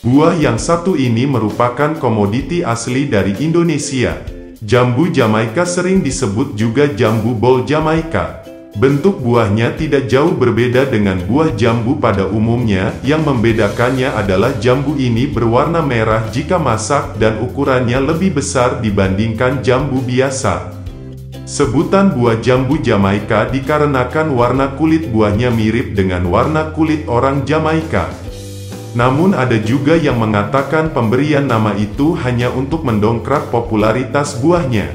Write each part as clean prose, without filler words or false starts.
Buah yang satu ini merupakan komoditi asli dari Indonesia. Jambu Jamaika sering disebut juga jambu bol Jamaika. Bentuk buahnya tidak jauh berbeda dengan buah jambu pada umumnya, yang membedakannya adalah jambu ini berwarna merah jika masak dan ukurannya lebih besar dibandingkan jambu biasa. Sebutan buah jambu Jamaika dikarenakan warna kulit buahnya mirip dengan warna kulit orang Jamaika. Namun ada juga yang mengatakan pemberian nama itu hanya untuk mendongkrak popularitas buahnya.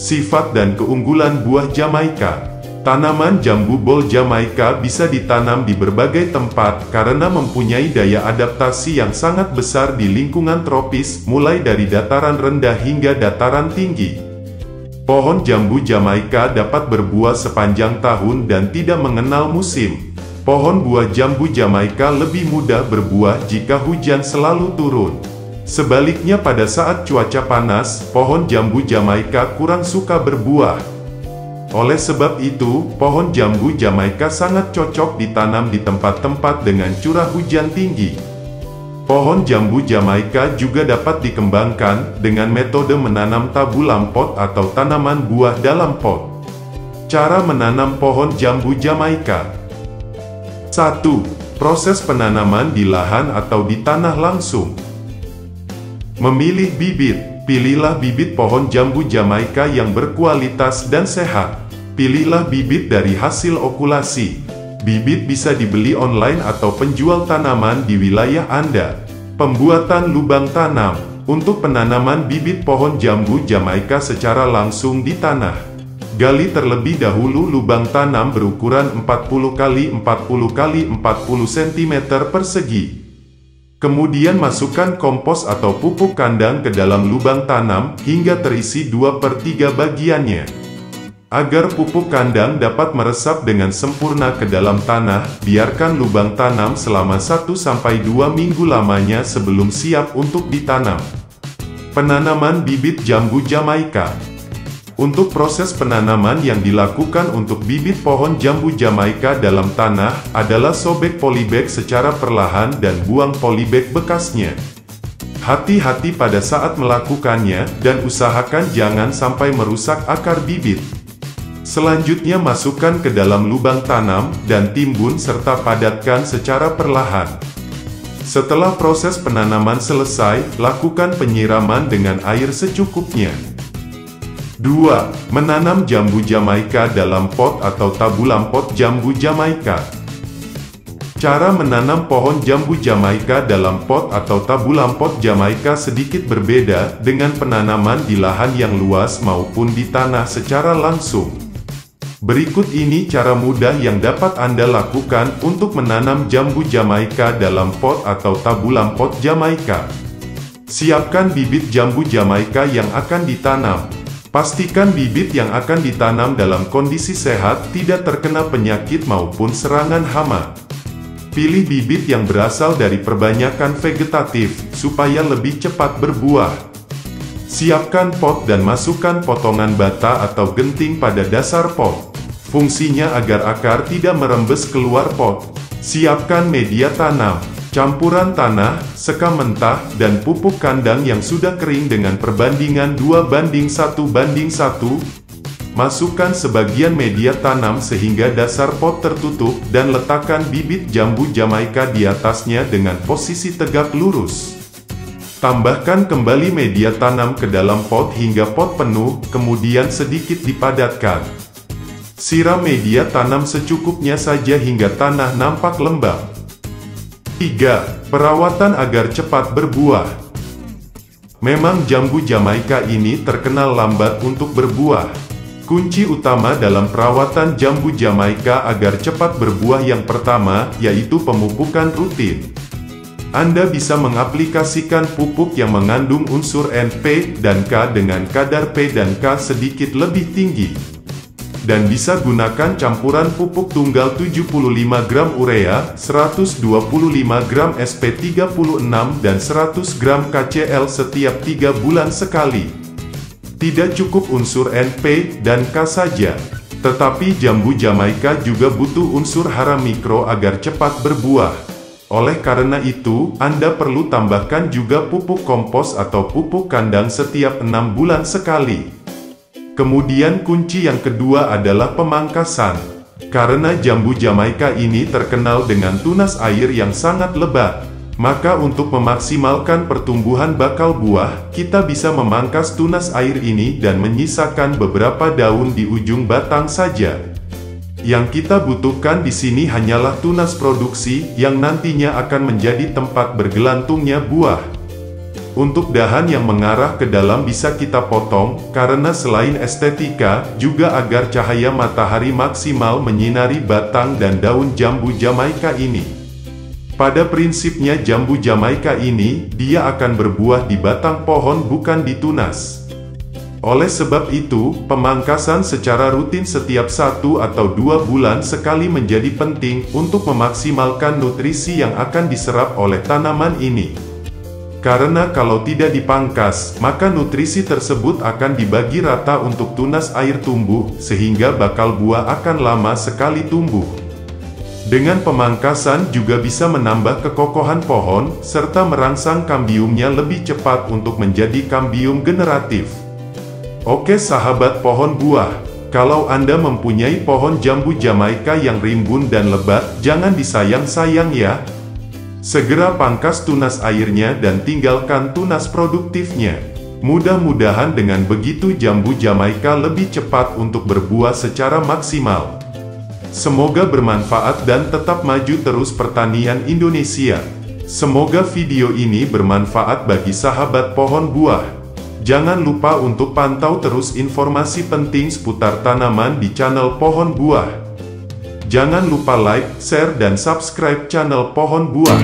Sifat dan keunggulan buah Jamaika. Tanaman jambu bol Jamaika bisa ditanam di berbagai tempat karena mempunyai daya adaptasi yang sangat besar di lingkungan tropis, mulai dari dataran rendah hingga dataran tinggi. Pohon jambu Jamaika dapat berbuah sepanjang tahun dan tidak mengenal musim. Pohon buah jambu Jamaika lebih mudah berbuah jika hujan selalu turun. Sebaliknya pada saat cuaca panas, pohon jambu Jamaika kurang suka berbuah. Oleh sebab itu, pohon jambu Jamaika sangat cocok ditanam di tempat-tempat dengan curah hujan tinggi. Pohon jambu Jamaika juga dapat dikembangkan dengan metode menanam tabulam pot atau tanaman buah dalam pot. Cara menanam pohon jambu Jamaika. 1. Proses penanaman di lahan atau di tanah langsung. Memilih bibit. Pilihlah bibit pohon jambu Jamaika yang berkualitas dan sehat. Pilihlah bibit dari hasil okulasi. Bibit bisa dibeli online atau penjual tanaman di wilayah Anda. Pembuatan lubang tanam. Untuk penanaman bibit pohon jambu Jamaika secara langsung di tanah, gali terlebih dahulu lubang tanam berukuran 40 x 40 x 40 cm persegi. Kemudian masukkan kompos atau pupuk kandang ke dalam lubang tanam hingga terisi 2/3 bagiannya. Agar pupuk kandang dapat meresap dengan sempurna ke dalam tanah, biarkan lubang tanam selama 1-2 minggu lamanya sebelum siap untuk ditanam. Penanaman bibit jambu Jamaika. Untuk proses penanaman yang dilakukan untuk bibit pohon jambu Jamaika dalam tanah adalah sobek polybag secara perlahan dan buang polybag bekasnya. Hati-hati pada saat melakukannya dan usahakan jangan sampai merusak akar bibit. Selanjutnya masukkan ke dalam lubang tanam dan timbun serta padatkan secara perlahan. Setelah proses penanaman selesai, lakukan penyiraman dengan air secukupnya. 2. Menanam jambu Jamaika dalam pot atau tabulam pot jambu Jamaika. Cara menanam pohon jambu Jamaika dalam pot atau tabulam pot Jamaika sedikit berbeda dengan penanaman di lahan yang luas maupun di tanah secara langsung. Berikut ini cara mudah yang dapat Anda lakukan untuk menanam jambu Jamaika dalam pot atau tabulam pot Jamaika. Siapkan bibit jambu Jamaika yang akan ditanam. Pastikan bibit yang akan ditanam dalam kondisi sehat, tidak terkena penyakit maupun serangan hama. Pilih bibit yang berasal dari perbanyakan vegetatif, supaya lebih cepat berbuah. Siapkan pot dan masukkan potongan bata atau genting pada dasar pot. Fungsinya agar akar tidak merembes keluar pot. Siapkan media tanam. Campuran tanah, sekam mentah, dan pupuk kandang yang sudah kering dengan perbandingan 2:1:1. Masukkan sebagian media tanam sehingga dasar pot tertutup dan letakkan bibit jambu Jamaika di atasnya dengan posisi tegak lurus. Tambahkan kembali media tanam ke dalam pot hingga pot penuh, kemudian sedikit dipadatkan. Siram media tanam secukupnya saja hingga tanah nampak lembab. 3. Perawatan agar cepat berbuah. Memang jambu Jamaika ini terkenal lambat untuk berbuah. Kunci utama dalam perawatan jambu Jamaika agar cepat berbuah yang pertama, yaitu pemupukan rutin. Anda bisa mengaplikasikan pupuk yang mengandung unsur N, P, dan K dengan kadar P dan K sedikit lebih tinggi. Dan bisa gunakan campuran pupuk tunggal 75 gram urea, 125 gram SP36 dan 100 gram KCl setiap 3 bulan sekali. Tidak cukup unsur N, P, dan K saja, tetapi jambu Jamaika juga butuh unsur hara mikro agar cepat berbuah. Oleh karena itu, Anda perlu tambahkan juga pupuk kompos atau pupuk kandang setiap 6 bulan sekali. Kemudian kunci yang kedua adalah pemangkasan. Karena jambu Jamaika ini terkenal dengan tunas air yang sangat lebat, maka untuk memaksimalkan pertumbuhan bakal buah, kita bisa memangkas tunas air ini dan menyisakan beberapa daun di ujung batang saja. Yang kita butuhkan di sini hanyalah tunas produksi yang nantinya akan menjadi tempat bergelantungnya buah. Untuk dahan yang mengarah ke dalam bisa kita potong, karena selain estetika, juga agar cahaya matahari maksimal menyinari batang dan daun jambu Jamaika ini. Pada prinsipnya jambu Jamaika ini, dia akan berbuah di batang pohon bukan di tunas. Oleh sebab itu, pemangkasan secara rutin setiap 1 atau 2 bulan sekali menjadi penting untuk memaksimalkan nutrisi yang akan diserap oleh tanaman ini. Karena kalau tidak dipangkas, maka nutrisi tersebut akan dibagi rata untuk tunas air tumbuh, sehingga bakal buah akan lama sekali tumbuh. Dengan pemangkasan juga bisa menambah kekokohan pohon, serta merangsang kambiumnya lebih cepat untuk menjadi kambium generatif. Oke sahabat pohon buah, kalau Anda mempunyai pohon jambu Jamaika yang rimbun dan lebat, jangan disayang-sayang ya. Segera pangkas tunas airnya dan tinggalkan tunas produktifnya. Mudah-mudahan dengan begitu jambu Jamaika lebih cepat untuk berbuah secara maksimal. Semoga bermanfaat dan tetap maju terus pertanian Indonesia. Semoga video ini bermanfaat bagi sahabat pohon buah. Jangan lupa untuk pantau terus informasi penting seputar tanaman di channel Pohon Buah. Jangan lupa like, share dan subscribe channel Pohon Buah.